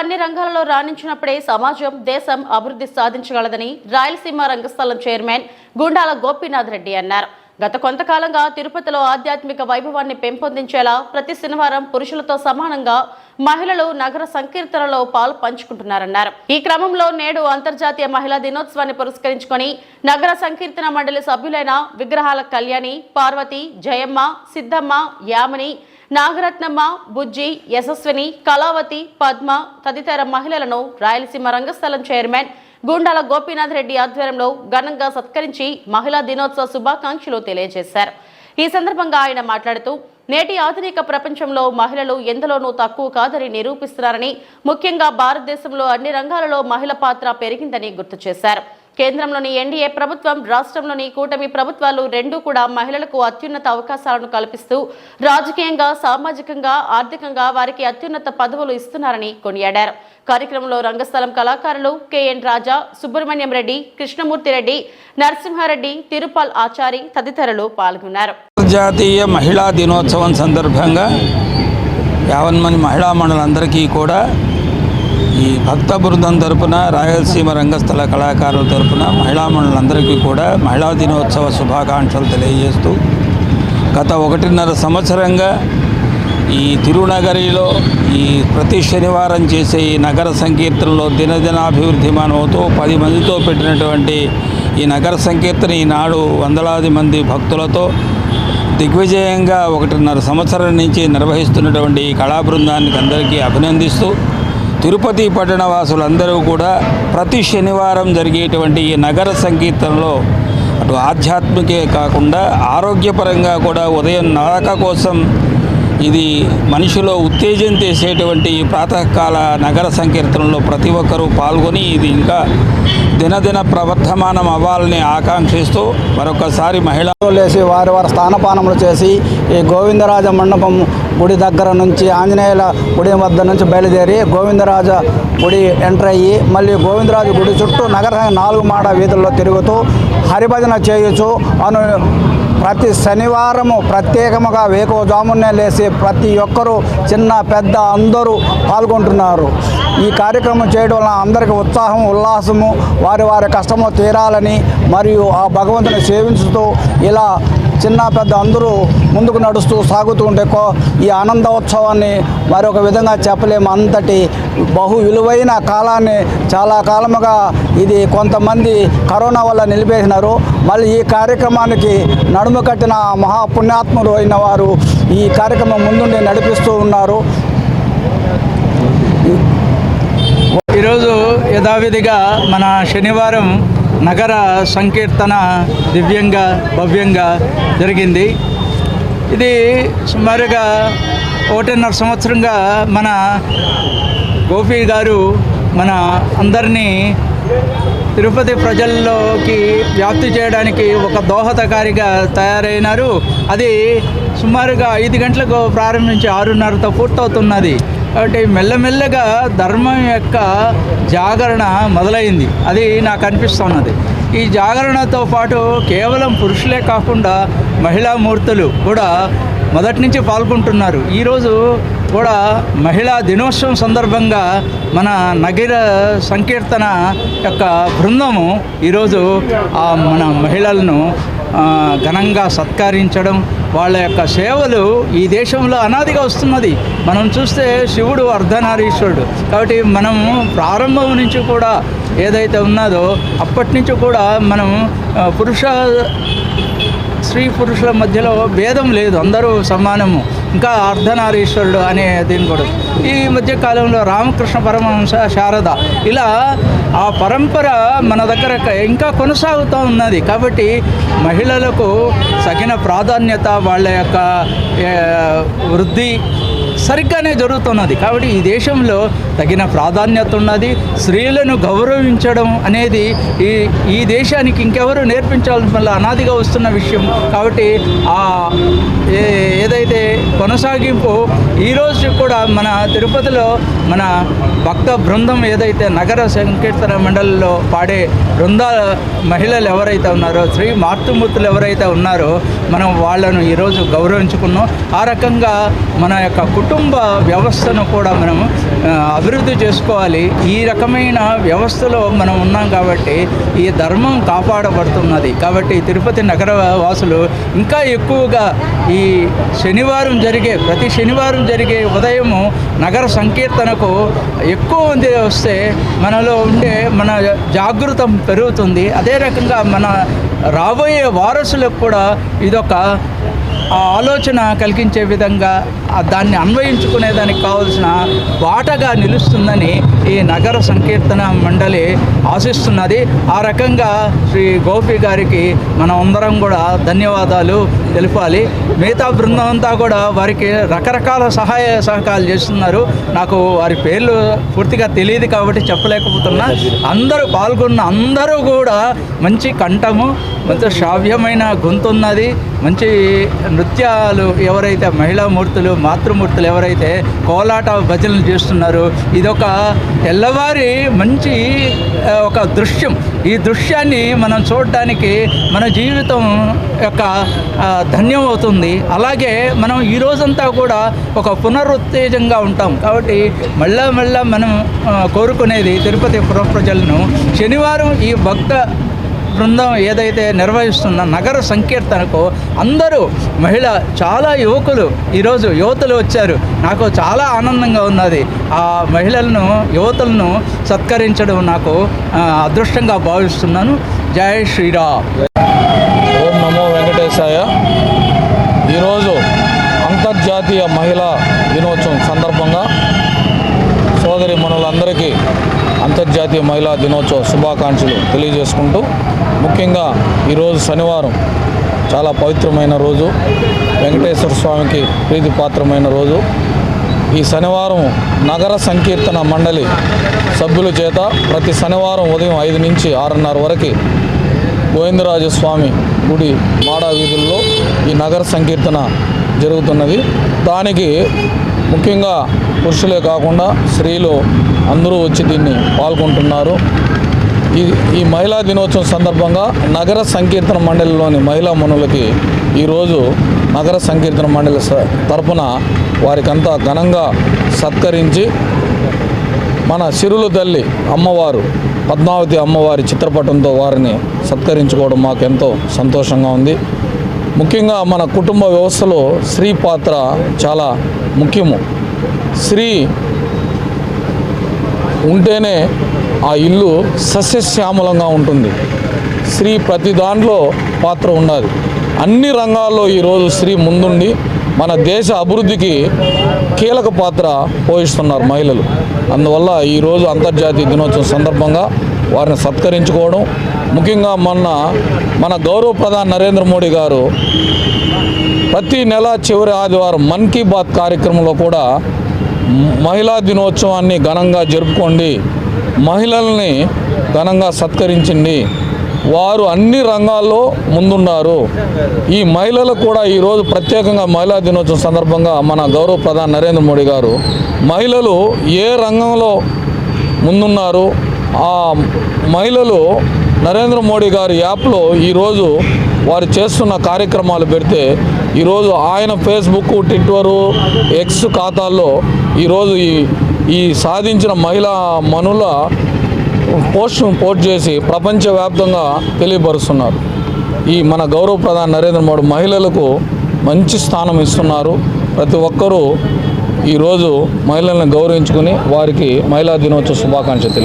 అన్ని రంగాలలో రాణించినప్పుడే సమాజం దేశం అభివృద్ధి సాధించగలదని రాయలసీమ రంగస్థలం చైర్మన్ గుండాల గోపీనాథ్ రెడ్డి అన్నారు. గత కొంతకాలంగా తిరుపతిలో ఆధ్యాత్మిక వైభవాన్ని పెంపొందించేలా ప్రతి శనివారం పురుషులతో సమానంగా మహిళలు నగర సంకీర్తనలో పాలు పంచుకుంటున్నారన్నారు. ఈ క్రమంలో నేడు అంతర్జాతీయ మహిళా దినోత్సవాన్ని పురస్కరించుకొని నగర సంకీర్తన మండలి సభ్యులైన విగ్రహాల కళ్యాణి, పార్వతి, జయమ్మ, సిద్ధమ్మ, యామిని, నాగరత్నమ్మ, బుజ్జి, యశస్విని, కళావతి, పద్మ తదితర మహిళలను రాయలసీమ రంగస్థలం చైర్మన్ గుండాల గోపీనాథ్ రెడ్డి ఆధ్వర్యంలో ఘనంగా సత్కరించి మహిళా దినోత్సవ శుభాకాంక్షలు తెలియజేశారు. ఈ సందర్భంగా ఆయన మాట్లాడుతూ నేటి ఆధునిక ప్రపంచంలో మహిళలు ఎందులోనూ తక్కువ కాదని నిరూపిస్తున్నారని, ముఖ్యంగా భారతదేశంలో అన్ని రంగాలలో మహిళ పాత్ర పెరిగిందని గుర్తు చేశారు. కేంద్రంలోని ఎన్డీఏ ప్రభుత్వం, రాష్ట్రంలోని కూటమి ప్రభుత్వాలు రెండూ కూడా మహిళలకు అత్యున్నత అవకాశాలను కల్పిస్తూ రాజకీయంగా, సామాజికంగా, ఆర్థికంగా వారికి అత్యున్నత పదవులు ఇస్తున్నారని కొనియాడారు. కార్యక్రమంలో రంగస్థలం కళాకారులు కెఎన్ రాజా, సుబ్రహ్మణ్యం రెడ్డి, కృష్ణమూర్తి రెడ్డి, నరసింహారెడ్డి, తిరుపాల్ ఆచారి తదితరులు పాల్గొన్నారు. అంతర్జాతీయ మహిళా దినోత్సవం సందర్భంగా 50 మంది మహిళా మండలందరికీ కూడా ఈ భక్త బృందం తరపున, రాయలసీమ రంగస్థల కళాకారుల తరపున మహిళా మండలందరికీ కూడా మహిళా దినోత్సవ శుభాకాంక్షలు తెలియజేస్తూ గత 1.5 సంవత్సరంగా ఈ తిరునగరిలో ఈ ప్రతి శనివారం చేసే ఈ నగర సంకీర్తనలో దినదినాభివృద్ధిమానవుతూ 10 మందితో పెట్టినటువంటి ఈ నగర సంకీర్తన ఈనాడు వందలాది మంది భక్తులతో దిగ్విజయంగా 1.5 సంవత్సరం నుంచి నిర్వహిస్తున్నటువంటి ఈ కళా బృందానికి అందరికీ అభినందిస్తూ తిరుపతి పట్టణ వాసులందరూ కూడా ప్రతి శనివారం జరిగేటువంటి ఈ నగర సంకీర్తనలో అటు ఆధ్యాత్మికే కాకుండా ఆరోగ్యపరంగా కూడా ఉదయం నడక కోసం ఇది మనిషిలో ఉత్తేజం చేసేటువంటి ఈ ప్రాతకాల నగర సంకీర్తనలో ప్రతి ఒక్కరూ పాల్గొని ఇది ఇంకా దినదిన ప్రవర్ధమానం అవ్వాలని ఆకాంక్షిస్తూ మరొకసారి మహిళలు లేచి వారి స్థానపానములు చేసి ఈ గోవిందరాజ మండపం గుడి దగ్గర నుంచి, ఆంజనేయుల గుడి వద్ద నుంచి బయలుదేరి గోవిందరాజ గుడి ఎంటర్ అయ్యి మళ్ళీ గోవిందరాజు గుడి చుట్టూ నగర 4 మాడ వీధుల్లో తిరుగుతూ హరిభజన చేయొచ్చు అను ప్రతి శనివారము ప్రత్యేకముగా వేకువజామునే లేచి ప్రతి ఒక్కరూ చిన్న పెద్ద అందరూ పాల్గొంటున్నారు. ఈ కార్యక్రమం చేయడం వల్ల అందరికీ ఉత్సాహం, ఉల్లాసము, వారి వారి కష్టము తీరాలని మరియు ఆ భగవంతుని సేవించుతూ ఇలా చిన్న పెద్ద అందరూ ముందుకు నడుస్తూ సాగుతూ ఉంటే ఈ ఆనందోత్సవాన్ని మరొక విధంగా చెప్పలేము. అంతటి బహు విలువైన కాలాన్ని చాలా కాలముగా ఇది కొంతమంది కరోనా వల్ల నిలిపేసినారు. మళ్ళీ ఈ కార్యక్రమానికి నడుము కట్టిన మహాపుణ్యాత్ములు అయిన వారు ఈ కార్యక్రమం ముందుండి నడిపిస్తూ ఉన్నారు. ఈరోజు యథావిధిగా మన శనివారం నగర సంకీర్తన దివ్యంగా భవ్యంగా జరిగింది. ఇది సుమారుగా 1.5 సంవత్సరంగా మన గోపి గారు మన అందరినీ తిరుపతి ప్రజల్లోకి వ్యాప్తి చేయడానికి ఒక దోహదకారిగా తయారైనారు. అది సుమారుగా 5 గంటలకు ప్రారంభించి 6:30తో పూర్తవుతున్నది. కాబట్టి మెల్లమెల్లగా ధర్మం యొక్క జాగరణ మొదలైంది. అది నాకు అనిపిస్తున్నది. ఈ జాగరణతో పాటు కేవలం పురుషులే కాకుండా మహిళామూర్తులు కూడా మొదటి నుంచి పాల్గొంటున్నారు. ఈరోజు కూడా మహిళా దినోత్సవం సందర్భంగా మన నగర సంకీర్తన యొక్క బృందము ఈరోజు మన మహిళలను ఘనంగా సత్కరించడం, వాళ్ళ యొక్క సేవలు ఈ దేశంలో అనాదిగా వస్తున్నది. మనం చూస్తే శివుడు అర్ధనారీశ్వరుడు. కాబట్టి మనం ప్రారంభం నుంచి కూడా ఏదైతే ఉన్నదో అప్పటి నుంచి కూడా మనం స్త్రీ పురుషుల మధ్యలో భేదం లేదు, అందరూ సమానము. ఇంకా అర్ధనారీశ్వరుడు అనే దీని కూడా ఈ మధ్య కాలంలో రామకృష్ణ పరమహంస, శారద ఇలా ఆ పరంపర మన దగ్గర ఇంకా కొనసాగుతూ ఉన్నది. కాబట్టి మహిళలకు తగిన ప్రాధాన్యత, వాళ్ళ యొక్క వృద్ధి సరిగ్గానే జరుగుతున్నది. కాబట్టి ఈ దేశంలో తగిన ప్రాధాన్యత ఉన్నది. స్త్రీలను గౌరవించడం అనేది ఈ దేశానికి ఇంకెవరు నేర్పించాల్సిన వల్ల అనాదిగా వస్తున్న విషయం. కాబట్టి ఏదైతే కొనసాగింపు ఈరోజు కూడా మన తిరుపతిలో మన భక్త బృందం ఏదైతే నగర సంకీర్తన మండలిలో పాడే మహిళలు ఎవరైతే ఉన్నారో, శ్రీ మార్తమూర్తులు ఎవరైతే ఉన్నారో మనం వాళ్ళను ఈరోజు గౌరవించుకున్నాం. ఆ రకంగా మన యొక్క కుటుంబ కుటుంబ వ్యవస్థను కూడా మనం అభివృద్ధి చేసుకోవాలి. ఈ రకమైన వ్యవస్థలో మనం ఉన్నాం కాబట్టి ఈ ధర్మం కాపాడబడుతున్నది. కాబట్టి తిరుపతి నగర వాసులు ఇంకా ఎక్కువగా ఈ ప్రతి శనివారం జరిగే ఉదయము నగర సంకీర్తనకు ఎక్కువ మంది వస్తే మనలో ఉండే మన జాగృతం పెరుగుతుంది. అదే రకంగా మన రాబోయే వారసులకు కూడా ఇదొక ఆలోచన కలిగించే విధంగా దాన్ని అన్వయించుకునేదానికి కావాల్సిన బాటగా నిలుస్తుందని ఈ నగర సంకీర్తన మండలి ఆశిస్తున్నది. ఆ రకంగా శ్రీ గోపి గారికి మనం అందరం కూడా ధన్యవాదాలు తెలిపాలి. మిగతా బృందం అంతా కూడా వారికి రకరకాల సహాయ సహకారాలు చేస్తున్నారు. నాకు వారి పేర్లు పూర్తిగా తెలియదు కాబట్టి చెప్పలేకపోతున్నా. అందరూ పాల్గొన్న అందరూ కూడా మంచి కంఠము, మంచి శ్రావ్యమైన గొంతు ఉన్నది. మంచి నృత్యాలు ఎవరైతే మహిళామూర్తులు మాతృమూర్తులు ఎవరైతే కోలాట భజనలు చేస్తున్నారో ఇదొక తెల్లవారి మంచి ఒక దృశ్యం. ఈ దృశ్యాన్ని మనం చూడడానికి మన జీవితం యొక్క ధన్యం అవుతుంది. అలాగే మనం ఈ రోజంతా కూడా ఒక పునరుత్తేజంగా ఉంటాం. కాబట్టి మళ్ళా మనం కోరుకునేది తిరుపతి పుర ప్రజలను శనివారం ఈ భక్త బృందం ఏదైతే నిర్వహిస్తున్న నగర సంకీర్తనకు అందరూ చాలా యువతులు వచ్చారు. నాకు చాలా ఆనందంగా ఉన్నది. ఆ యువతులను సత్కరించడం నాకు అదృష్టంగా భావిస్తున్నాను. జై శ్రీరామ్. ఓం నమో వెంకటేశాయ. ఈరోజు అంతర్జాతీయ మహిళా దినోత్సవం సందర్భంగా సోదరి మనులందరికీ అంతర్జాతీయ మహిళా దినోత్సవ శుభాకాంక్షలు తెలియజేసుకుంటూ, ముఖ్యంగా ఈరోజు శనివారం చాలా పవిత్రమైన రోజు, వెంకటేశ్వర స్వామికి ప్రీతిపాత్రమైన రోజు. ఈ శనివారం నగర సంకీర్తన మండలి సభ్యుల చేత ప్రతి శనివారం ఉదయం 5 నుంచి 6:30 వరకు గోవిందరాజస్వామి గుడి మాడా వీధుల్లో ఈ నగర సంకీర్తన జరుగుతున్నది. దానికి ముఖ్యంగా పురుషులే కాకుండా స్త్రీలు అందరూ వచ్చి దీన్ని పాల్గొంటున్నారు. ఈ మహిళా దినోత్సవం సందర్భంగా నగర సంకీర్తన మండలిలోని మహిళా మనులకి ఈరోజు నగర సంకీర్తన మండలి తరపున వారికంతా ఘనంగా సత్కరించి మన సిరుల తల్లి అమ్మవారు పద్మావతి అమ్మవారి చిత్రపటంతో వారిని సత్కరించుకోవడం మాకు ఎంతో సంతోషంగా ఉంది. ముఖ్యంగా మన కుటుంబ వ్యవస్థలో స్త్రీ పాత్ర చాలా ముఖ్యము. స్త్రీ ఉంటేనే ఆ ఇల్లు సస్యశ్యామలంగా ఉంటుంది. స్త్రీ ప్రతి దాంట్లో పాత్ర ఉన్నది. అన్ని రంగాల్లో ఈరోజు స్త్రీ ముందుండి మన దేశ అభివృద్ధికి కీలక పాత్ర పోషిస్తున్నారు మహిళలు. అందువల్ల ఈరోజు అంతర్జాతీయ దినోత్సవం సందర్భంగా వారిని సత్కరించుకోవడం, ముఖ్యంగా మన గౌరవ ప్రధాని నరేంద్ర మోడీ గారు ప్రతి నెల చివరి ఆదివారం మన్ కీ బాత్ కార్యక్రమంలో కూడా మహిళా దినోత్సవాన్ని ఘనంగా జరుపుకోండి, మహిళల్ని ఘనంగా సత్కరించండి, వారు అన్ని రంగాల్లో ముందున్నారు. ఈ మహిళలకు కూడా ఈరోజు ప్రత్యేకంగా మహిళా దినోత్సవం సందర్భంగా మన గౌరవ ప్రధాని నరేంద్ర మోడీ గారు మహిళలు ఏ రంగంలో ముందున్నారు, ఆ మహిళలు నరేంద్ర మోడీ గారి యాప్లో ఈరోజు వారు చేస్తున్న కార్యక్రమాలు పెడితే ఈరోజు ఆయన ఫేస్బుక్, ట్విట్టరు, ఎక్స్ ఖాతాల్లో ఈరోజు ఈ సాధించిన మహిళా మనుల పోస్ట్ చేసి ప్రపంచవ్యాప్తంగా తెలియపరుస్తున్నారు. ఈ మన గౌరవ ప్రధాని నరేంద్ర మోడీ మహిళలకు మంచి స్థానం ఇస్తున్నారు. ప్రతి ఒక్కరూ ఈరోజు మహిళలను గౌరవించుకుని వారికి మహిళా దినోత్సవ శుభాకాంక్షలు తెలియజేస్తున్నారు.